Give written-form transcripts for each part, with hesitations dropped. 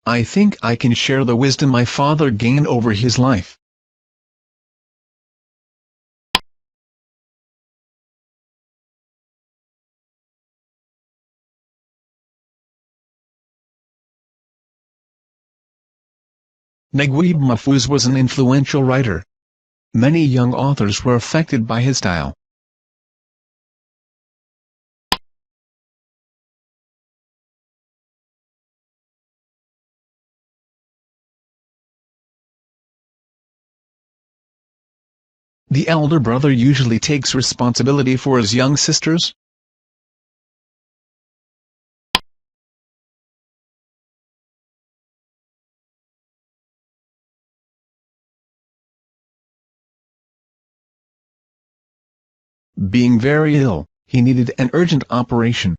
I think I can share the wisdom my father gained over his life. Naguib Mahfouz was an influential writer. Many young authors were affected by his style. The elder brother usually takes responsibility for his young sisters. Being very ill, he needed an urgent operation.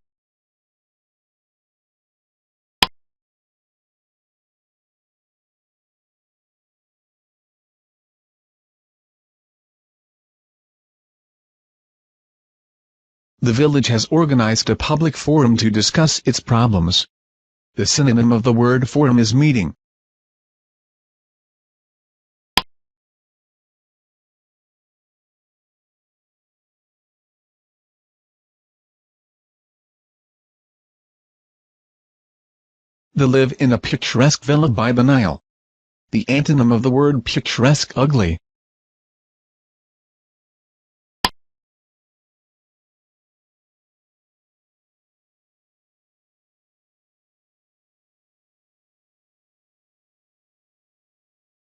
The village has organized a public forum to discuss its problems. The synonym of the word forum is meeting. They live in a picturesque villa by the Nile. The antonym of the word picturesque, ugly.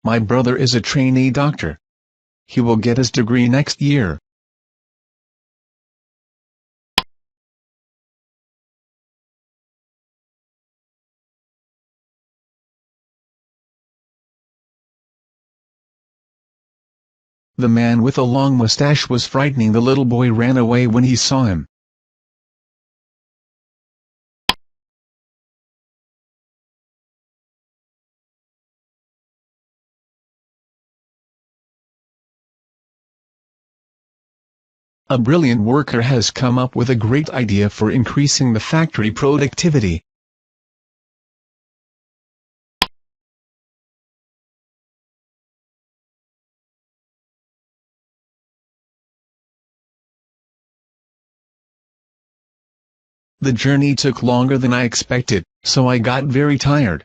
My brother is a trainee doctor. He will get his degree next year. The man with a long mustache was frightening. The little boy ran away when he saw him. A brilliant worker has come up with a great idea for increasing the factory productivity. The journey took longer than I expected, so I got very tired.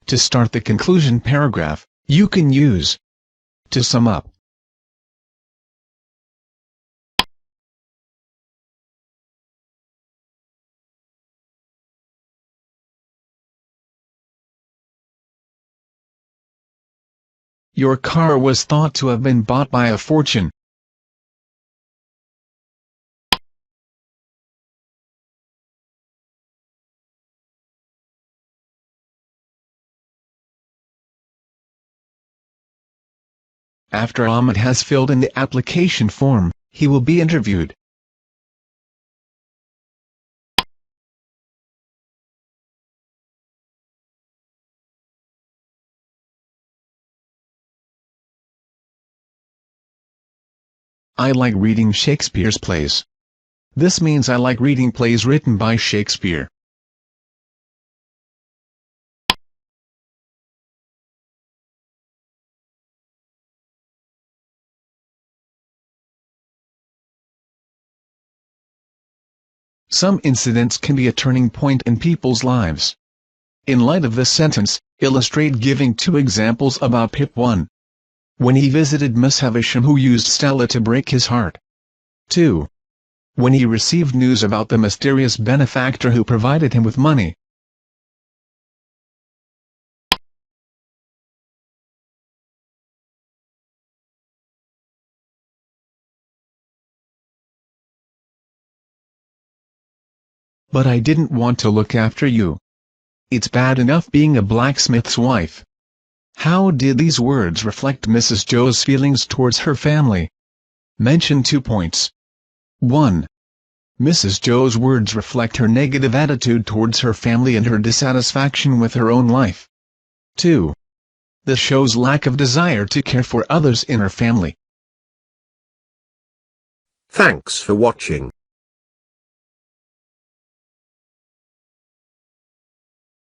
To start the conclusion paragraph, you can use to sum up. Your car was thought to have been bought by a fortune. After Ahmed has filled in the application form, he will be interviewed. I like reading Shakespeare's plays. This means I like reading plays written by Shakespeare. Some incidents can be a turning point in people's lives. In light of this sentence, illustrate giving two examples about Pip 1. When he visited Miss Havisham who used Stella to break his heart. 2. When he received news about the mysterious benefactor who provided him with money. But I didn't want to look after you. It's bad enough being a blacksmith's wife. How did these words reflect Mrs. Joe's feelings towards her family? Mention 2 points. 1. Mrs. Joe's words reflect her negative attitude towards her family and her dissatisfaction with her own life. 2. This shows lack of desire to care for others in her family. Thanks for watching.